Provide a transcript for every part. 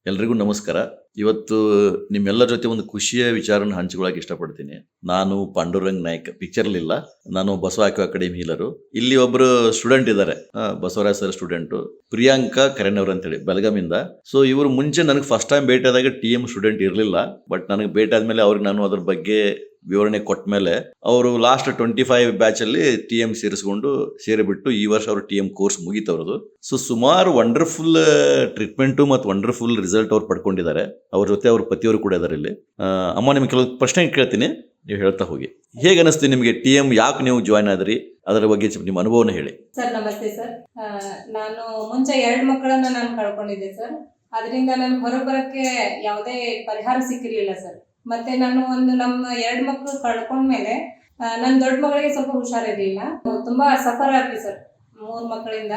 ಎಲ್ರಿಗೂ ನಮಸ್ಕಾರ. ಇವತ್ತು ನಿಮ್ಮೆಲ್ಲರ ಜೊತೆ ಒಂದು ಖುಷಿಯ ವಿಚಾರನ ಹಂಚಿಕೊಳ್ಳಕ್ಕೆ ಇಷ್ಟಪಡ್ತೀನಿ. ನಾನು ಪಾಂಡುರಂಗ್ ನಾಯ್ಕ್, ಪಿಕ್ಚರ್ಲಿಲ್ಲ. ನಾನು ಬಸವ ಆಕ್ಯೋ ಅಕಾಡೆಮಿ ಹೀಲರು. ಇಲ್ಲಿ ಒಬ್ಬರು ಸ್ಟೂಡೆಂಟ್ ಇದ್ದಾರೆ, ಬಸವರಾಜ್ ಸರ್ ಸ್ಟೂಡೆಂಟು, ಪ್ರಿಯಾಂಕಾ ಕರೆನ್ ಅವರು ಅಂತೇಳಿ ಬೆಳಗಾಮಿಂದ. ಸೊ ಇವರು ಮುಂಚೆ ನನಗೆ ಫಸ್ಟ್ ಟೈಮ್ ಭೇಟಿ ಆದಾಗ TM ಸ್ಟೂಡೆಂಟ್ ಇರಲಿಲ್ಲ. ಬಟ್ ನನಗೆ ಭೇಟಿ ಆದ್ಮೇಲೆ ಅವ್ರಿಗೆ ನಾನು ಅದ್ರ ಬಗ್ಗೆ ವಿವರಣೆ ಕೊಟ್ಟ ಮೇಲೆ ಅವರು ಲಾಸ್ಟ್ 25 ಬ್ಯಾಚ್ ಅಲ್ಲಿ TM ಸೇರಿಬಿಟ್ಟು ಈ ವರ್ಷ ಅವರು TM ಕೋರ್ಸ್ ಮುಗೀತವ್ರದ್ದು. ಸೊ ಸುಮಾರು ವಂಡರ್ಫುಲ್ ಟ್ರೀಟ್ಮೆಂಟು ಮತ್ತು ವಂಡರ್ಫುಲ್ ರಿಸಲ್ಟ್ ಅವ್ರು ಪಡ್ಕೊಂಡಿದ್ದಾರೆ. ಅವ್ರ ಜೊತೆ ಅವ್ರ ಪತಿಯವರು ಕೂಡ ಇದ್ದಾರೆ ಇಲ್ಲಿ. ಅಮ್ಮ, ನಿಮ್ಗೆ ಕೆಲವು ಪ್ರಶ್ನೆ ಕೇಳ್ತೀನಿ, ನೀವು ಹೇಳ್ತಾ ಹೋಗಿ. ಹೇಗೆ ಅನಿಸ್ತು ನಿಮಗೆ TM? ಯಾಕೆ ನೀವು ಜಾಯ್ನ್ ಆದ್ರಿ? ಅದರ ಬಗ್ಗೆ ನಿಮ್ಮ ಅನುಭವನ ಹೇಳಿ. ಸರ್ ನಮಸ್ತೆ ಸರ್. ನಾನು ಮುಂಚೆ 2 ಮಕ್ಕಳನ್ನ ನಾನು ಕಳ್ಕೊಂಡಿದ್ದೆ ಸರ್. ಅದರಿಂದ ನಾನು ಹೊರಬರಕ್ಕೆ ಯಾವುದೇ ಪರಿಹಾರ ಸಿಕ್ಕಿರ್ಲಿಲ್ಲ ಸರ್. ಮತ್ತೆ ನಾನು ನಮ್ಮ 2 ಮಕ್ಕಳು ಕಳ್ಕೊಂಡ್ಮೇಲೆ ನನ್ನ ದೊಡ್ಡ ಮಗಳಿಗೆ ಸ್ವಲ್ಪ ಹುಷಾರಿರ್ಲಿಲ್ಲ. ತುಂಬಾ ಸಫರ್ ಆದ್ವಿ ಸರ್ 3 ಮಕ್ಕಳಿಂದ.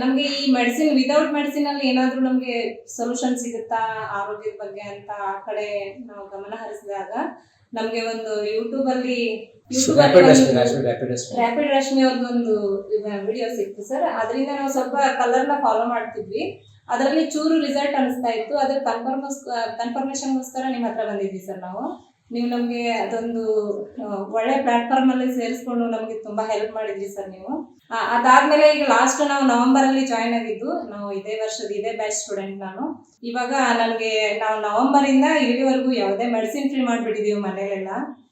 ನಮ್ಗೆ ಈ ಮೆಡಿಸಿನ್, ವಿದೌಟ್ ಮೆಡಿಸಿನ್ ಅಲ್ಲಿ ಏನಾದ್ರೂ ನಮ್ಗೆ ಸೊಲ್ಯೂಷನ್ ಸಿಗುತ್ತಾ ಆರೋಗ್ಯದ ಬಗ್ಗೆ ಅಂತ ಆ ಕಡೆ ನಾವು ಗಮನ ಹರಿಸಿದಾಗ ನಮ್ಗೆ ಒಂದು ಯೂಟ್ಯೂಬ್ ಅಲ್ಲಿ ರ್ಯಾಪಿಡ್ ರಶ್ಮಿ ಅವ್ರದ್ದೊಂದು ವಿಡಿಯೋ ಸಿಕ್ತು ಸರ್. ಅದರಿಂದ ನಾವು ಸ್ವಲ್ಪ ಕಲರ್ನ ಫಾಲೋ ಮಾಡ್ತಿದ್ವಿ. ಅದರಲ್ಲಿ ಚೂರು ರಿಸಲ್ಟ್ ಅನಿಸ್ತಾ ಇತ್ತು. ಅದ್ರ ಕನ್ಫರ್ಮೇಶನ್ಗೋಸ್ಕರ ನಿಮ್ಮ ಹತ್ರ ಬಂದಿದ್ವಿ ಸರ್ ನಾವು. ನೀವು ನಮಗೆ ಅದೊಂದು ಒಳ್ಳೆ ಪ್ಲಾಟ್ಫಾರ್ಮ್ ಅಲ್ಲಿ ಸೇರಿಸ್ಕೊಂಡು ನಮಗೆ ತುಂಬಾ ಹೆಲ್ಪ್ ಮಾಡಿದ್ರಿ ಸರ್ ನೀವು. ಅದಾದ್ಮೇಲೆ ಈಗ ಲಾಸ್ಟ್ ನಾವು ನವೆಂಬರ್ ಅಲ್ಲಿ ಜಾಯ್ನ್ ಆಗಿದ್ದು. ನಾವು ಇದೇ ಬ್ಯಾಚ್ ಸ್ಟೂಡೆಂಟ್ ನಾನು. ಇವಾಗ ನಾವು ನವೆಂಬರ್ ಇಂದ ಇಲ್ಲಿವರೆಗೂ ಯಾವುದೇ ಮೆಡಿಸಿನ್ ಫ್ರೀ ಮಾಡಿಬಿಟ್ಟಿದೀವಿ ಮನೇಲೆಲ್ಲ.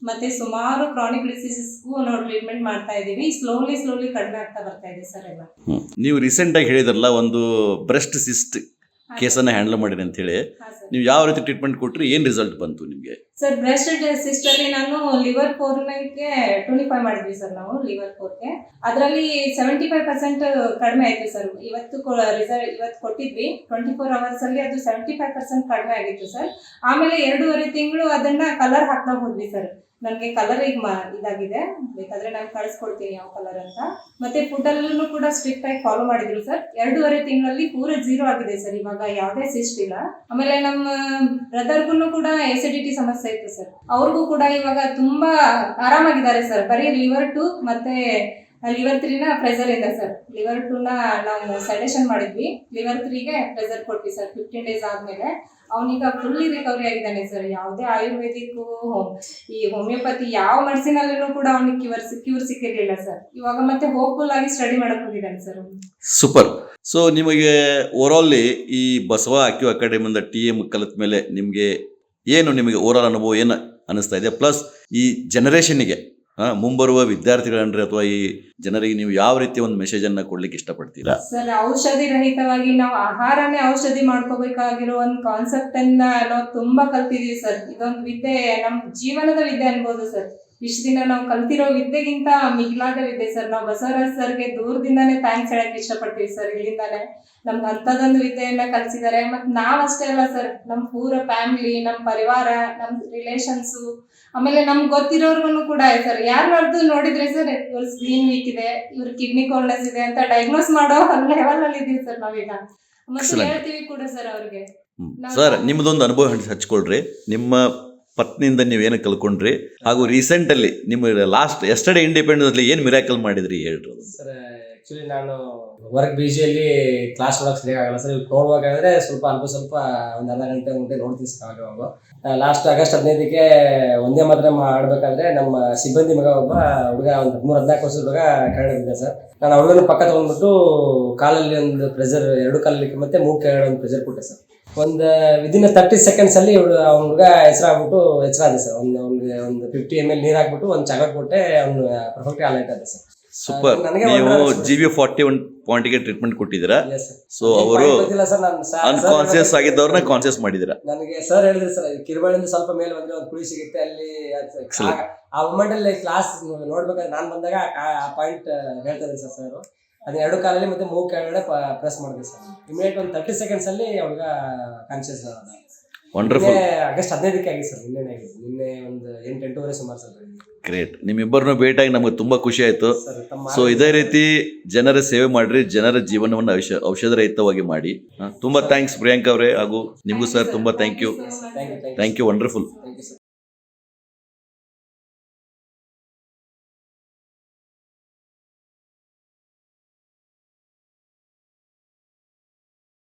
ಮತ್ತೆ ಸುಮಾರು ಕ್ರಾನಿಕ್ ಡಿಸೀಸಸ್ಗೂ ನಾವು ಟ್ರೀಟ್ಮೆಂಟ್ ಮಾಡ್ತಾ ಇದೀವಿ. ಸ್ಲೋಲಿ ಕಡಿಮೆ ಆಗ್ತಾ ಬರ್ತಾ ಇದೆ ಸರ್ ಎಲ್ಲ. ನೀವು ರೀಸೆಂಟ್ ಆಗಿ ಹೇಳಿದ್ರಲ್ಲ, ಒಂದು ಬ್ರೆಸ್ಟ್ ಸಿಸ್ಟ್ ಕೇಸನ್ನ ಹ್ಯಾಂಡಲ್ ಮಾಡಿರಿ ಅಂತ ಹೇಳಿ, ನೀವು ಯಾವ ರೀತಿ ಟ್ರೀಟ್ಮೆಂಟ್ ಕೊಟ್ರಿ? ಏನ್ ರಿಸಲ್ಟ್ ಬಂತು ನಿಮ್ಗೆ? ಸರ್ ಬ್ರೆಸ್ಟ್ ಸಿಸ್ಟ್ ಅಲ್ಲಿ ನಾನು ಲಿವರ್ 4ಗೆ 25 ಮಾಡಿದ್ವಿ ಸರ್ ನಾವು. ಲಿವರ್ 4ಗೆ ಅದರಲ್ಲಿ 75% ಕಡಿಮೆ ಆಯ್ತು ಸರ್. ಇವತ್ತು ಕೊಟ್ಟಿದ್ವಿ 24 ಅವರ್ಸ್ ಅಲ್ಲಿ ಅದು 75% ಕಡಿಮೆ ಆಗಿತ್ತು ಸರ್. ಆಮೇಲೆ 2.5 ತಿಂಗಳು ಅದನ್ನ ಕಲರ್ ಹಾಕ್ತಾ ಹೋದ್ವಿ ಸರ್. ನನಗೆ ಕಲರ್ ಈಗ ಇದಾಗಿದೆ, ಬೇಕಾದ್ರೆ ನಾನು ಕಳಿಸ್ಕೊಡ್ತೀನಿ ಯಾವ ಕಲರ್ ಅಂತ. ಮತ್ತೆ ಫುಡ್ ಅಲ್ಲೂ ಕೂಡ ಸ್ಟ್ರಿಕ್ಟ್ ಆಗಿ ಫಾಲೋ ಮಾಡಿದ್ರು ಸರ್. 2.5 ತಿಂಗಳಲ್ಲಿ ಪೂರ 0 ಆಗಿದೆ ಸರ್. ಇವಾಗ ಯಾವುದೇ ಸಿಸ್ಟ್ ಇಲ್ಲ. ಆಮೇಲೆ ನಮ್ಮ ಬ್ರದರ್ಗೂ ಕೂಡ ಎಸಿಡಿಟಿ ಸಮಸ್ಯೆ ಇತ್ತು ಸರ್. ಅವ್ರಿಗೂ ಕೂಡ ಇವಾಗ ತುಂಬಾ ಆರಾಮಾಗಿದ್ದಾರೆ ಸರ್. ಬರೀ ಲಿವರ್ 2 ಮತ್ತೆ ಲಿವರ್ 3ನ ಪ್ರೆಸರ್ ಇದೆ ಸರ್. ಲಿವರ್ 2ನ ನಾವು ಸಜೆಷನ್ ಮಾಡಿದ್ವಿ, ಲಿವರ್ 3ಗೆ ಪ್ರೆಸರ್ ಕೊಟ್ವಿ ಸರ್. 15 ಡೇಸ್ ಆದ್ಮೇಲೆ ಅವನೀಗ ಫುಲ್ಲಿ ರಿಕವರಿ ಆಗಿದ್ದಾನೆ ಸರ್. ಯಾವುದೇ ಆಯುರ್ವೇದಿಕ್, ಈ ಹೋಮಿಯೋಪತಿ ಯಾವ ಮೆಡಿಸಿನ್ ಅಲ್ಲೂ ಕೂಡ ಅವನಿಗೆ ಕ್ಯೂರ್ ಸಿಕ್ಕಿರ್ಲಿಲ್ಲ ಸರ್. ಇವಾಗ ಮತ್ತೆ ಹೋಪ್ಫುಲ್ ಆಗಿ ಸ್ಟಡಿ ಮಾಡಕ್ ಹೋಗಿದ್ದಾನೆ ಸರ್. ಸೂಪರ್. ಸೊ ನಿಮಗೆ ಓವರಾಲ್ ಈ ಬಸವ ಆಕ್ಯೋ ಅಕಾಡೆಮಿಯಿಂದ TM ಕಲಿತ ಮೇಲೆ ನಿಮಗೆ ಓವರಾಲ್ ಅನುಭವ ಏನು ಅನಿಸ್ತಾ ಇದೆ? ಪ್ಲಸ್ ಈ ಜನರೇಷನ್ಗೆ, ಮುಂಬರುವ ವಿದ್ಯಾರ್ಥಿಗಳನ್ರಿ ಅಥವಾ ಈ ಜನರಿಗೆ ನೀವು ಯಾವ ರೀತಿ ಒಂದು ಮೆಸೇಜ್ ಅನ್ನ ಕೊಡ್ಲಿಕ್ಕೆ ಇಷ್ಟಪಡ್ತೀರಾ? ಸರ್, ಔಷಧಿ ರಹಿತವಾಗಿ ನಾವು ಆಹಾರನೇ ಔಷಧಿ ಮಾಡ್ಕೋಬೇಕಾಗಿರೋ ಒಂದು ಕಾನ್ಸೆಪ್ಟ್ ಅನ್ನ ನಾವು ತುಂಬಾ ಕಲ್ತಿದೀವಿ ಸರ್. ಇದೊಂದು ವಿದ್ಯೆ, ನಮ್ ಜೀವನದ ವಿದ್ಯೆ ಅನ್ಬೋದು ಸರ್. ಇಷ್ಟು ದಿನ ನಾವು ಕಲ್ತಿರೋ ವಿದ್ಯೆಗಿಂತ ಮಿಗಿಲಾದ ವಿದ್ಯೆ ಸರ್. ನಾವು ಬಸವರಾಜ್ ಸರ್ಗೆ ದೂರದಿಂದಾನೇ ಥ್ಯಾಂಕ್ಸ್ ಹೇಳಕ್ ಇಷ್ಟಪಡ್ತೀವಿ ಸರ್. ಇಲ್ಲಿಂದಾನೆ ನಮ್ಗೆ ಅಂತದೊಂದು ವಿದ್ಯೆಯನ್ನ ಕಲಿಸಿದ್ದಾರೆ. ಮತ್ ನಾವಷ್ಟೇ ಅಲ್ಲ ಸರ್, ನಮ್ ಪೂರ ಫ್ಯಾಮಿಲಿ, ನಮ್ ಪರಿವಾರ, ನಮ್ ರಿಲೇಷನ್ಸು, ಆಮೇಲೆ ನಮ್ಗೆ ಗೊತ್ತಿರೋರ್ಗು ಕೂಡ ಸರ್. ಯಾರು ನೋಡಿದ್ರೆ ಸರ್, ಇವ್ರ ಸ್ಕ್ರೀನ್ ವೀಕ್ ಇದೆ, ಇವ್ರ ಕಿಡ್ನಿ ಕೋಲ್ಡ್ನೆಸ್ ಇದೆ ಅಂತ ಡಯಾಗ್ನೋಸ್ ಮಾಡೋ ಲೆವೆಲ್ ಅಲ್ಲಿ ಇದೀವಿ ಸರ್ ನಾವೀಗ. ಮತ್ತೆ ಹೇಳ್ತೀವಿ ಕೂಡ ಸರ್ ಅವ್ರಿಗೆ. ಸರ್, ನಿಮ್ದೊಂದು ಅನುಭವ ಹಂಚ್ಕೊಳ್ರಿ. ನಿಮ್ಮ ಪತ್ನಿಯಿಂದ ನೀವೇನು ಕಲ್ಕೊಂಡ್ರಿ, ಹಾಗೂ ರೀಸೆಂಟ್ ಅಲ್ಲಿ ನಿಮ್ಮ ಲಾಸ್ಟ್ ಎಸ್ಟರ್ಡೇ ಇಂಡಿಪೆಂಡೆನ್ಸ್ ಅಲ್ಲಿ ಏನ್ ಮಿರಾಕಲ್ ಮಾಡಿದ್ರಿ ಹೇಳ್ರಿ. ಸರ್, ಆಕ್ಚುಲಿ ನಾನು ವರ್ಕ್ ಬಿಜಿಯಲ್ಲಿ ಕ್ಲಾಸ್ ನೋಡಕ್ ಸರಿಯಾಗಲ್ಲ ಸರ್. ನೋಡ್ಬೇಕಾದ್ರೆ ಸ್ವಲ್ಪ ಒಂದು ಅರ್ಧ ಗಂಟೆ ನೋಡ್ತೀನಿ ಸರ್. ಆವಾಗ ಲಾಸ್ಟ್ ಆಗಸ್ಟ್ 15ಕ್ಕೆ ಒಂದೇ ಮಾತ್ರ ಆಡ್ಬೇಕಾದ್ರೆ ನಮ್ಮ ಸಿಬ್ಬಂದಿ ಮಗ ಒಬ್ಬ ಹುಡುಗ, ಒಂದು 13-14 ವರ್ಷದ ಹುಡುಗ ಕೆಳಗಡೆ ಬಿದ್ದ ಸರ್. ನಾನು ಹುಡುಗನ ಪಕ್ಕ ತಗೊಂಡ್ಬಿಟ್ಟು ಕಾಲಲ್ಲಿ ಒಂದು ಪ್ರೆಷರ್, 2 ಕಾಲಲ್ಲಿ ಮತ್ತೆ ಮೂಗ್ ಕೆಳಗಡೆ ಒಂದು ಪ್ರೆಷರ್ ಕೊಟ್ಟೆ ಸರ್. ಒಂದು ವಿದಿನ್ 30 seconds ಅಲ್ಲಿ ಅವ್ನ ಹುಡುಗ ಹೆಸರಾದೆ ಸರ್. ಅವ್ನಿಗೆ ಒಂದು 50 ml ನೀರು ಹಾಕ್ಬಿಟ್ಟು ಒಂದು ಚಾಕ್ಲೇಟ್ ಕೊಟ್ಟೆ, ಅವ್ನು ಪರ್ಫೆಕ್ಟ್ ಆಲ್ ಆಯ್ತದೆ ಸರ್. ಸೂಪರ್. ನೀವು GB41 ಪಾಯಿಂಟ್ಗೆ ಟ್ರೀಟ್ಮೆಂಟ್ ಕೊಟ್ಟಿದ್ದೀರಾ. ಸೊ ಅವರು ಅನ್ಕಾನ್ಸಿಯಸ್ ಆಗಿದ್ದವ್ರನ್ನ ಕಾನ್ಸಿಯಸ್ ಮಾಡಿದಿರಾ. ನನಗೆ ಸರ್ ಹೇಳಿದ್ರು ಸರ್, ಕಿರುಬಾಳಿಂದ ಸ್ವಲ್ಪ ಮೇಲೆ ಬಂದ್ರೆ ಒಂದು ಕುಳಿ ಸಿಗುತ್ತೆ ಅಲ್ಲಿ. ಆ ಮೂಮೆಂಟ್ ಅಲ್ಲಿ ಕ್ಲಾಸ್ ನೋಡ್ಬೇಕಾದ್ರೆ ನಾನು ಬಂದಾಗ ಆ ಪಾಯಿಂಟ್ ಹೇಳ್ತಾರೆ ಸರ್. ಅದು 2 ಕಾಲಲ್ಲಿ ಮತ್ತೆ ಮೂಗ್ ಕೆಳಗಡೆ ಪ್ರೆಸ್ ಮಾಡಿದೆ ಸರ್. ಇಮಿಡಿಯೇಟ್ ಒಂದು 30 seconds ಅಲ್ಲಿ ಅವ್ರಿಗೆ ಕಾನ್ಶಿಯಸ್ ಆದ. ವಂಡರ್ಫುಲ್. ಆಗಸ್ಟ್ 15ಕ್ಕೆ ಆಗಿದೆ ಸರ್. ನಿನ್ನೆ ಒಂದು 8-8 ಸುಮಾರು ಸರ್. ಗ್ರೇಟ್. ನಿಮ್ಮಿಬ್ಬರನ್ನು ಭೇಟಿಯಾಗಿ ನಮಗೆ ತುಂಬಾ ಖುಷಿ ಆಯ್ತು. ಸೊ ಇದೇ ರೀತಿ ಜನರ ಸೇವೆ ಮಾಡ್ರಿ, ಜನರ ಜೀವನವನ್ನು ಔಷಧ ರಹಿತವಾಗಿ ಮಾಡಿ. ತುಂಬಾ ಥ್ಯಾಂಕ್ಸ್ ಪ್ರಿಯಾಂಕಾ ಅವರೇ, ಹಾಗೂ ನಿಮಗೂ ಸರ್ ತುಂಬಾ ಥ್ಯಾಂಕ್ ಯು. ವಂಡರ್ಫುಲ್.